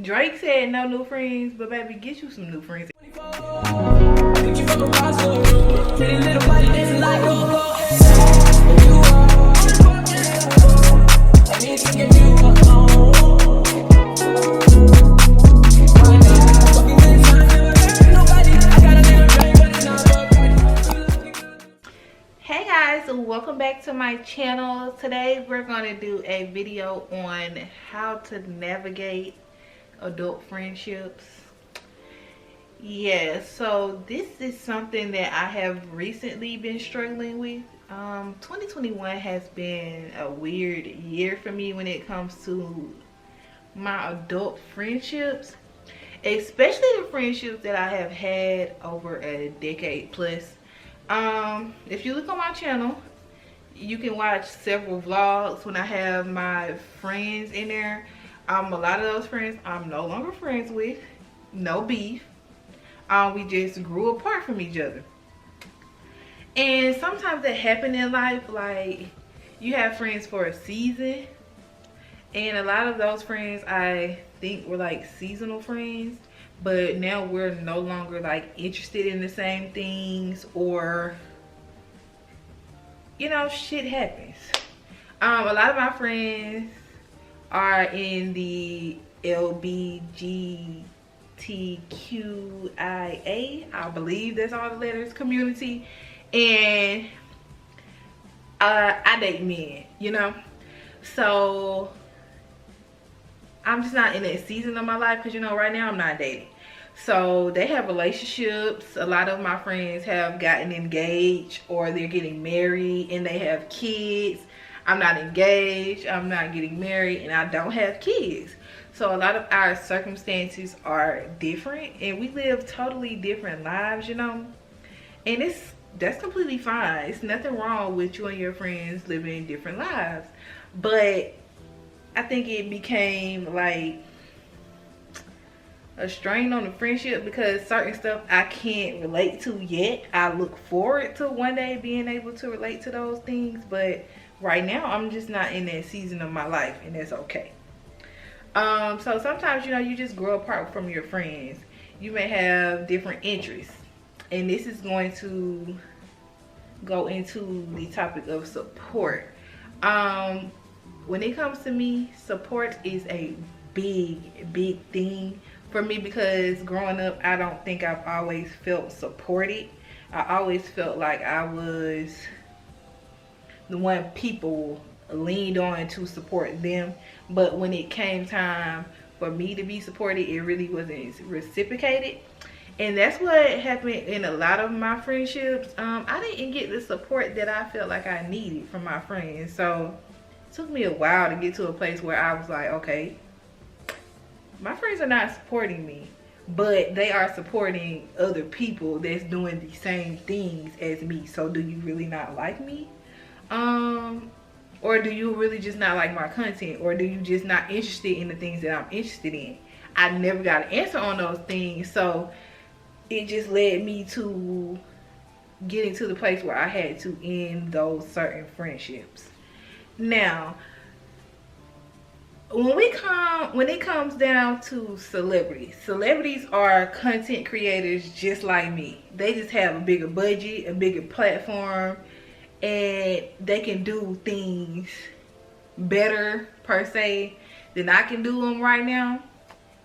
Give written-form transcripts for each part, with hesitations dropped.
Drake said no new friends, but baby, get you some new friends. Hey guys, welcome back to my channel. Today we're going to do a video on how to navigate adult friendships. Yeah, so this is something that I have recently been struggling with. 2021 has been a weird year for me when it comes to my adult friendships, especially the friendships that I have had over a decade plus. If you look on my channel, you can watch several vlogs when I have my friends in there. A lot of those friends I'm no longer friends with. No beef. We just grew apart from each other. And sometimes that happen in life, like you have friends for a season, and a lot of those friends I think were like seasonal friends, but now we're no longer like interested in the same things, or you know, shit happens. A lot of my friends are in the LBGTQIA, I believe that's all the letters, community, and I date men, you know, so I'm just not in that season of my life, because you know, right now I'm not dating. So they have relationships. A lot of my friends have gotten engaged, or they're getting married and they have kids. I'm not engaged, I'm not getting married, and I don't have kids. So a lot of our circumstances are different, and we live totally different lives, you know, and that's completely fine. It's nothing wrong with you and your friends living different lives, but I think it became like a strain on the friendship because certain stuff I can't relate to yet. I look forward to one day being able to relate to those things, but right now I'm just not in that season of my life, and that's okay. So sometimes, you know, you just grow apart from your friends. You may have different interests, and this is going to go into the topic of support. When it comes to me, support is a big thing for me, because growing up, I don't think I've always felt supported. I always felt like I was the one people leaned on to support them, but when it came time for me to be supported, it really wasn't reciprocated. And that's what happened in a lot of my friendships. I didn't get the support that I felt like I needed from my friends. So it took me a while to get to a place where I was like, okay, my friends are not supporting me, but they are supporting other people that's doing the same things as me. So do you really not like me? Or do you really just not like my content? Or do you just not interested in the things that I'm interested in? I never got an answer on those things, so it just led me to getting to the place where I had to end those certain friendships. Now, when it comes down to celebrities are content creators just like me. They just have a bigger budget, a bigger platform, and they can do things better per se than I can do them right now.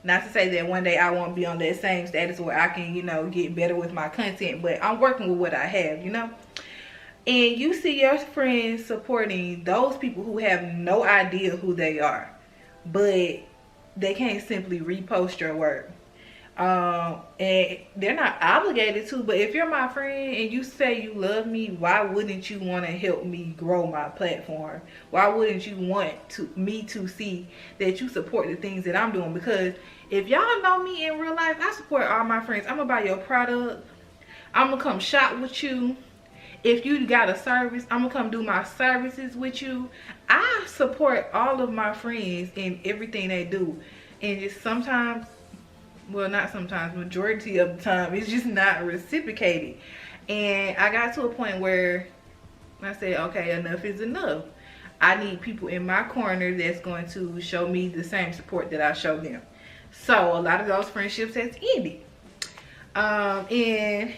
Not to say that one day I won't be on that same status where I can, you know, get better with my content, but I'm working with what I have, you know. And you see your friends supporting those people who have no idea who they are, but they can't simply repost your work. And they're not obligated to, but if you're my friend and you say you love me, why wouldn't you want to help me grow my platform? Why wouldn't you want me to see that you support the things that I'm doing? Because if y'all know me in real life, I support all my friends. I'm gonna buy your product, I'm gonna come shop with you. If you got a service, I'm gonna come do my services with you. I support all of my friends in everything they do, and just sometimes, well, not sometimes, majority of the time, it's just not reciprocated. And I got to a point where I said, okay, enough is enough. I need people in my corner that's going to show me the same support that I show them. So a lot of those friendships has ended. And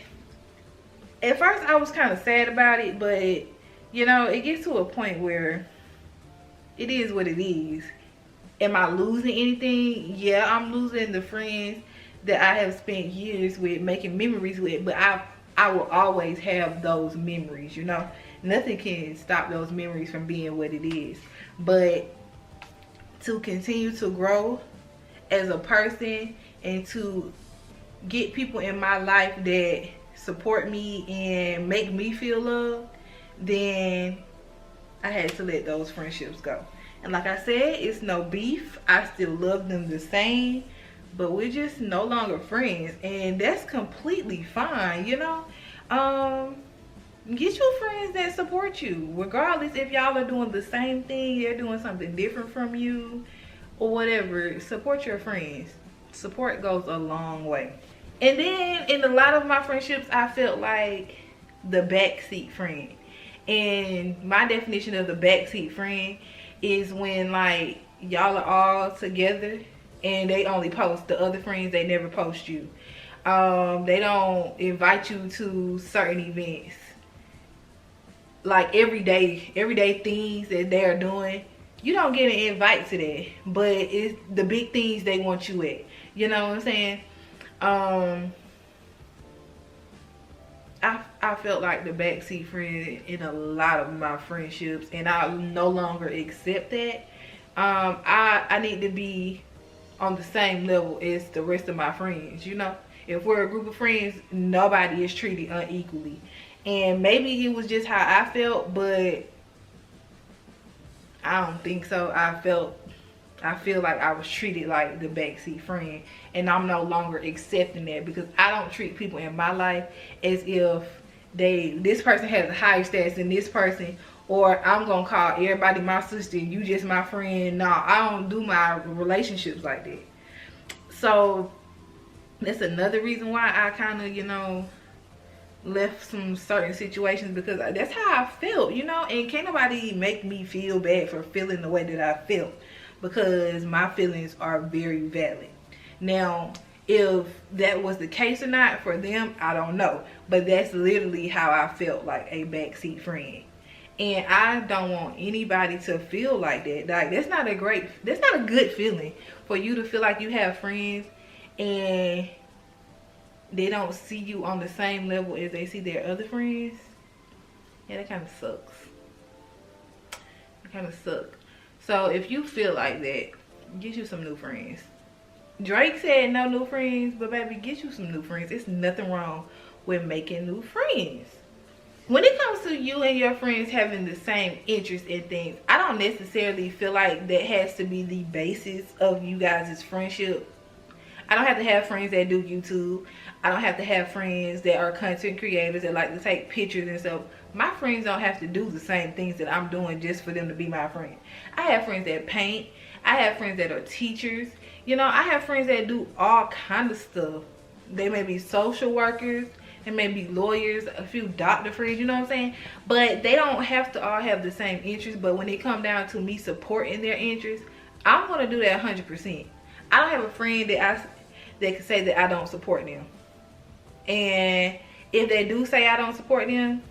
at first I was kind of sad about it, but you know, it gets to a point where it is what it is. Am I losing anything? Yeah, I'm losing the friends that I have spent years with, making memories with, but I will always have those memories, you know. Nothing can stop those memories from being what it is. But to continue to grow as a person and to get people in my life that support me and make me feel loved, then I had to let those friendships go. And like I said, it's no beef. I still love them the same, but we're just no longer friends, and that's completely fine, you know. Get you friends that support you, regardless if y'all are doing the same thing, they're doing something different from you, or whatever. Support your friends. Support goes a long way. And then in a lot of my friendships, I felt like the backseat friend. And my definition of the backseat friend is when like y'all are all together and they only post the other friends, they never post you. They don't invite you to certain events, like everyday things that they're doing. You don't get an invite to that, but it's the big things they want you at. You know what I'm saying? I felt like the backseat friend in a lot of my friendships, and I no longer accept that. I need to be on the same level as the rest of my friends, you know. If we're a group of friends, nobody is treated unequally. And maybe it was just how I felt, but I don't think so. I feel like I was treated like the backseat friend, and I'm no longer accepting that, because I don't treat people in my life as if this person has a higher status than this person, or I'm gonna call everybody my sister and you just my friend. No, I don't do my relationships like that. So that's another reason why I kind of, you know, left some certain situations, because that's how I felt, you know. And can't nobody make me feel bad for feeling the way that I felt, because my feelings are very valid. Now, if that was the case or not for them, I don't know, but that's literally how I felt, like a backseat friend. And I don't want anybody to feel like that. Like, that's not a good feeling, for you to feel like you have friends and they don't see you on the same level as they see their other friends. Yeah, that kind of sucks. It kind of sucks. So if you feel like that, get you some new friends. Drake said no new friends, but baby, get you some new friends. There's nothing wrong with making new friends. When it comes to you and your friends having the same interest in things, I don't necessarily feel like that has to be the basis of you guys' friendship. I don't have to have friends that do YouTube. I don't have to have friends that are content creators that like to take pictures and stuff. My friends don't have to do the same things that I'm doing just for them to be my friend. I have friends that paint. I have friends that are teachers. You know, I have friends that do all kind of stuff. They may be social workers. They may be lawyers. A few doctor friends, you know what I'm saying? But they don't have to all have the same interests. But when it comes down to me supporting their interests, I'm going to do that 100%. I don't have a friend that can say that I don't support them. And if they do say I don't support them,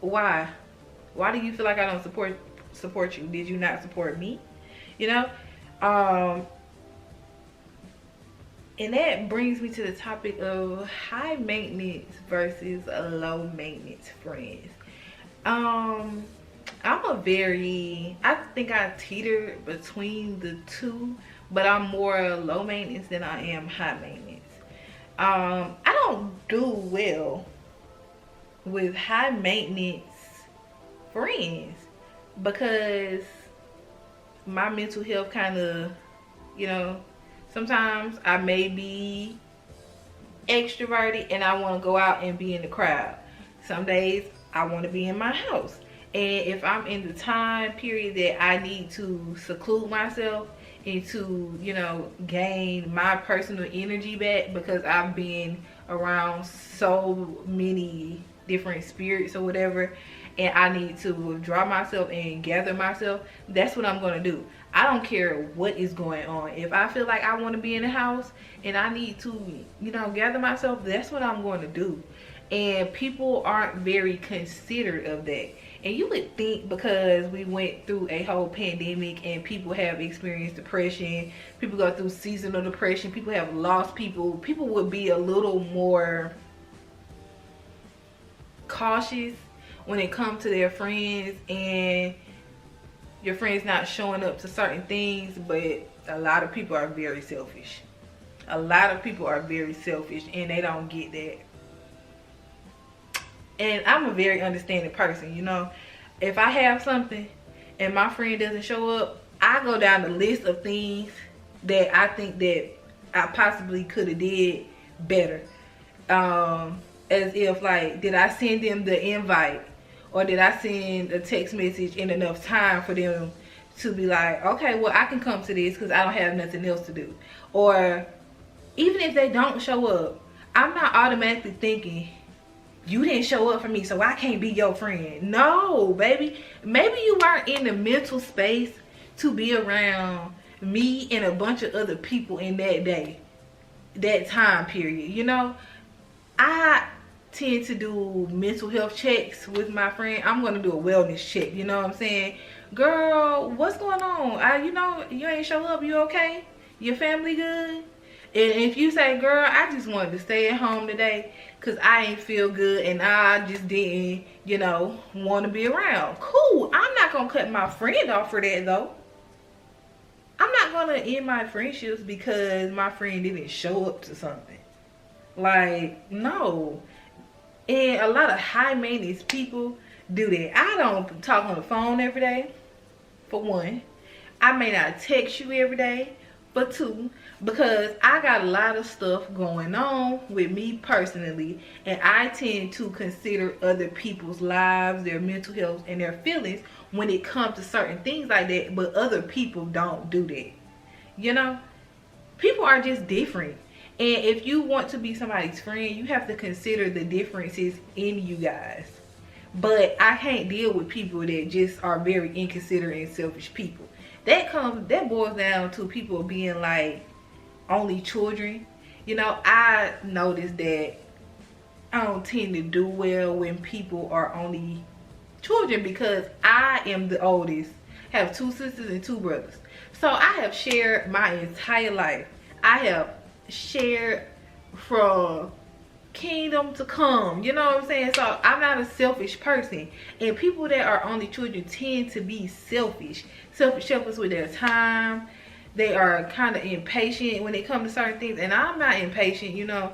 why? Why do you feel like I don't support you? Did you not support me? You know? And that brings me to the topic of high maintenance versus low maintenance friends. I think I teeter between the two, but I'm more low maintenance than I am high maintenance. I don't do well with high maintenance friends, because my mental health kind of, you know, sometimes I may be extroverted and I want to go out and be in the crowd. Some days I want to be in my house. And if I'm in the time period that I need to seclude myself and to, you know, gain my personal energy back, because I've been around so many different spirits or whatever, and I need to withdraw myself and gather myself, that's what I'm going to do. I don't care what is going on. If I feel like I want to be in the house and I need to, you know, gather myself, that's what I'm going to do. And people aren't very considerate of that. And you would think because we went through a whole pandemic and people have experienced depression, people go through seasonal depression, people have lost people, people would be a little more cautious when it comes to their friends and your friends not showing up to certain things. But a lot of people are very selfish. A lot of people are very selfish and they don't get that. And I'm a very understanding person, you know. If I have something and my friend doesn't show up, I go down the list of things that I think that I possibly could have did better. As if, like, did I send them the invite? Or did I send a text message in enough time for them to be like, okay, well, I can come to this because I don't have nothing else to do. Or even if they don't show up, I'm not automatically thinking, you didn't show up for me, so I can't be your friend. No, baby. Maybe you weren't in the mental space to be around me and a bunch of other people in that day, that time period. You know, I tend to do mental health checks with my friend. I'm going to do a wellness check. You know what I'm saying? Girl, what's going on? You know, you ain't show up. You okay? Your family good? And if you say, girl, I just wanted to stay at home today because I ain't feel good and I just didn't, you know, want to be around. Cool. I'm not going to cut my friend off for that, though. I'm not going to end my friendships because my friend didn't show up to something. Like, no. And a lot of high maintenance people do that. I don't talk on the phone every day, for one. I may not text you every day, for two, because I got a lot of stuff going on with me personally, and I tend to consider other people's lives, their mental health, and their feelings when it comes to certain things like that. But other people don't do that. You know, people are just different. And if you want to be somebody's friend, you have to consider the differences in you guys. But I can't deal with people that just are very inconsiderate and selfish people. That boils down to people being like only children. You know, I noticed that I don't tend to do well when people are only children because I am the oldest. I have 2 sisters and 2 brothers. So I have shared my entire life. I have shared from kingdom to come, you know what I'm saying? So I'm not a selfish person, and people that are only children tend to be selfish with their time. They are kind of impatient when it comes to certain things, and I'm not impatient, you know.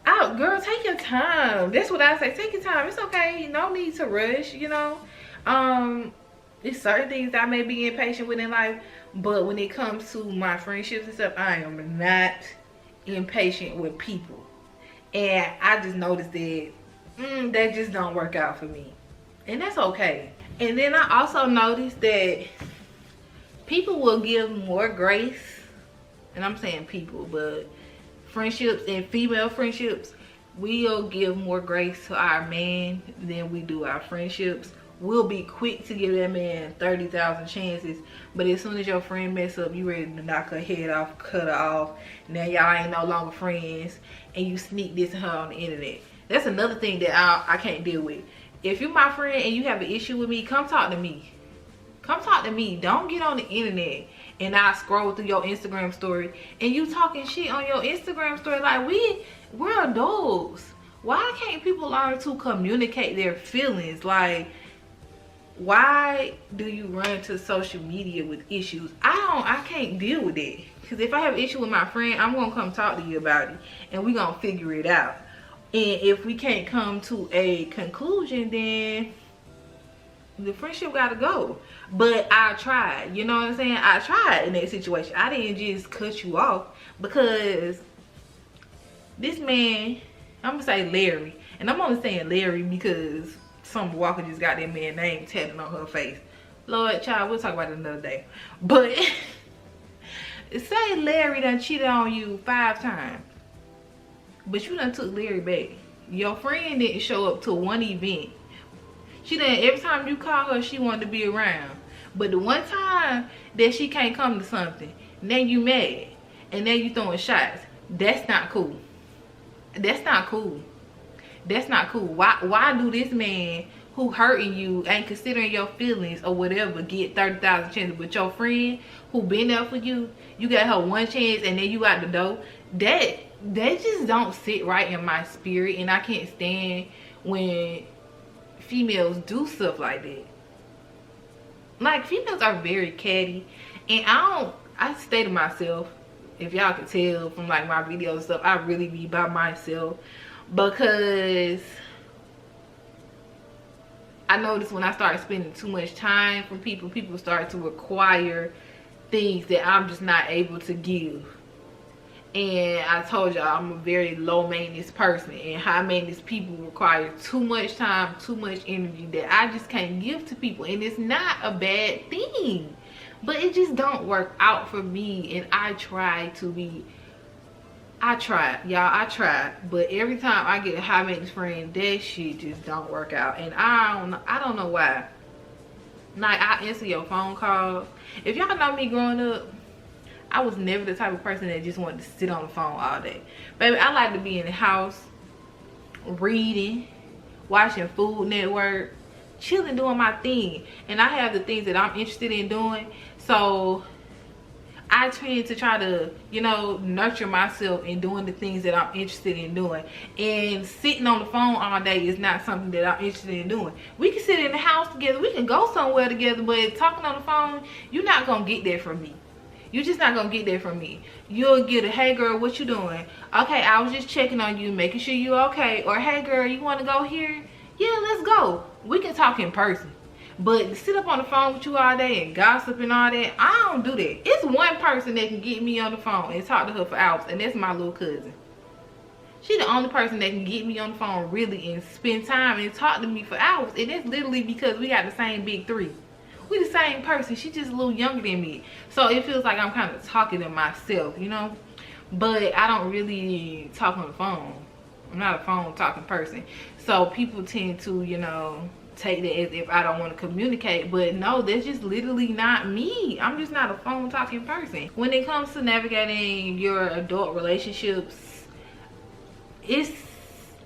Girl, take your time. That's what I say. Take your time. It's okay. No need to rush, you know. It's certain things I may be impatient with in life, but when it comes to my friendships and stuff, I am not impatient with people. And I just noticed that that just don't work out for me, and that's okay. And then I also noticed that people will give more grace, and I'm saying people, but friendships and female friendships, we'll give more grace to our man than we do our friendships. We'll be quick to give that man 30,000 chances, but as soon as your friend mess up, you ready to knock her head off, cut her off. Now y'all ain't no longer friends, and you sneak this and her on the internet. That's another thing that I can't deal with. If you're my friend and you have an issue with me, come talk to me. Come talk to me. Don't get on the internet and I scroll through your Instagram story and you talking shit on your Instagram story. Like, we're adults. Why can't people learn to communicate their feelings? Like, why do you run to social media with issues? I can't deal with it. Because if I have an issue with my friend, I'm going to come talk to you about it. And we're going to figure it out. And if we can't come to a conclusion, then the friendship got to go. But I tried. You know what I'm saying? I tried in that situation. I didn't just cut you off. Because this man, I'm going to say Larry. And I'm only saying Larry because some Walker just got that man's name tatted on her face. Lord, child, we'll talk about it another day. But say Larry done cheated on you 5 times, but you done took Larry back. Your friend didn't show up to one event. She done, every time you call her, she wanted to be around. But the one time that she can't come to something, then you mad. And then you throwing shots. That's not cool. That's not cool. That's not cool. Why do this man who hurting you, ain't considering your feelings or whatever, get 30,000 chances, but your friend who been there for you, you got her one chance and then you out the door? That just don't sit right in my spirit, and I can't stand when females do stuff like that. Like, females are very catty, and I stay to myself. If y'all could tell from like my videos and stuff, I really be by myself, because I notice when I start spending too much time from people, people start to require things that I'm just not able to give. And I told y'all I'm a very low maintenance person, and high maintenance people require too much time, too much energy that I just can't give to people. And it's not a bad thing, but it just don't work out for me. And I try, but every time I get a high maintenance friend, that shit just don't work out. And I don't know why. Like, I answer your phone calls. If y'all know me growing up, I was never the type of person that just wanted to sit on the phone all day. Baby, I like to be in the house, reading, watching Food Network, chilling, doing my thing. And I have the things that I'm interested in doing. So I tend to try to, you know, nurture myself in doing the things that I'm interested in doing. And sitting on the phone all day is not something that I'm interested in doing. We can sit in the house together, we can go somewhere together, but talking on the phone, you're not gonna get that from me. You're just not gonna get that from me. You'll get a, hey girl, what you doing? Okay, I was just checking on you, making sure you okay. Or, hey girl, you wanna go here? Yeah, let's go. We can talk in person. But to sit up on the phone with you all day and gossip and all that, I don't do that. It's one person that can get me on the phone and talk to her for hours, and that's my little cousin. She the only person that can get me on the phone really and spend time and talk to me for hours. And that's literally because we got the same big three. We the same person. She's just a little younger than me. So it feels like I'm kind of talking to myself, you know? But I don't really talk on the phone. I'm not a phone talking person. So people tend to, you know, take that as if I don't want to communicate. But no, that's just literally not me. I'm just not a phone talking person. When it comes to navigating your adult relationships, it's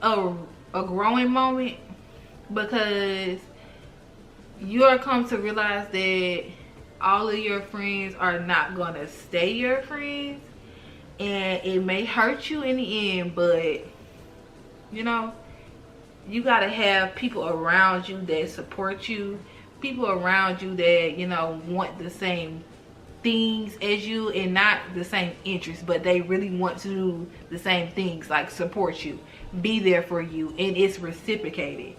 a growing moment, because you'll come to realize that all of your friends are not gonna stay your friends, and it may hurt you in the end, but you know, you gotta have people around you that support you, people around you that, you know, want the same things as you, and not the same interests, but they really want to do the same things, like support you, be there for you, and it's reciprocated.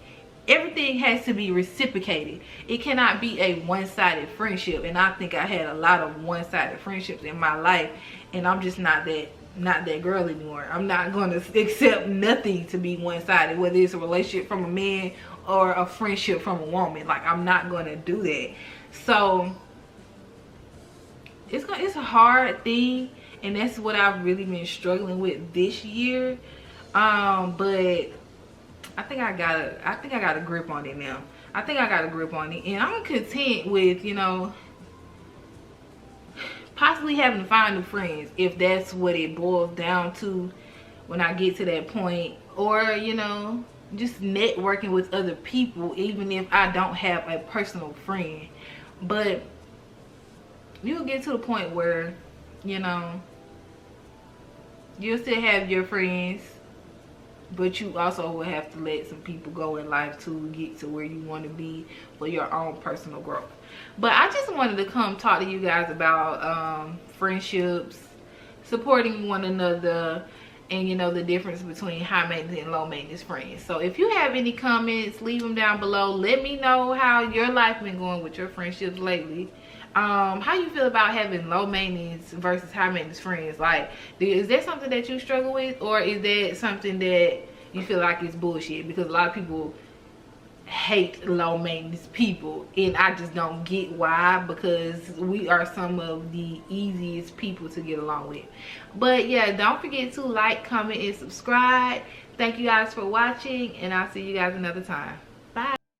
Everything has to be reciprocated. It cannot be a one-sided friendship. And I think I had a lot of one-sided friendships in my life, and I'm just not that girl anymore. I'm not going to accept nothing to be one-sided, whether it's a relationship from a man or a friendship from a woman. Like, I'm not going to do that. So it's a hard thing, and that's what I've really been struggling with this year. But I think I got a grip on it now. I think I got a grip on it, and I'm content with, you know, possibly having to find new friends, if that's what it boils down to when I get to that point. Or, you know, just networking with other people, even if I don't have a personal friend. But you'll get to the point where, you know, you'll still have your friends, but you also will have to let some people go in life to get to where you want to be for your own personal growth. But I just wanted to come talk to you guys about friendships, supporting one another, and, you know, the difference between high maintenance and low maintenance friends. So if you have any comments, leave them down below. Let me know how your life been going with your friendships lately. How you feel about having low maintenance versus high maintenance friends? Like, is that something that you struggle with, or is that something that you feel like is bullshit? Because a lot of people hate low maintenance people, and I just don't get why, because we are some of the easiest people to get along with. But yeah, don't forget to like, comment, and subscribe. Thank you guys for watching, and I'll see you guys another time.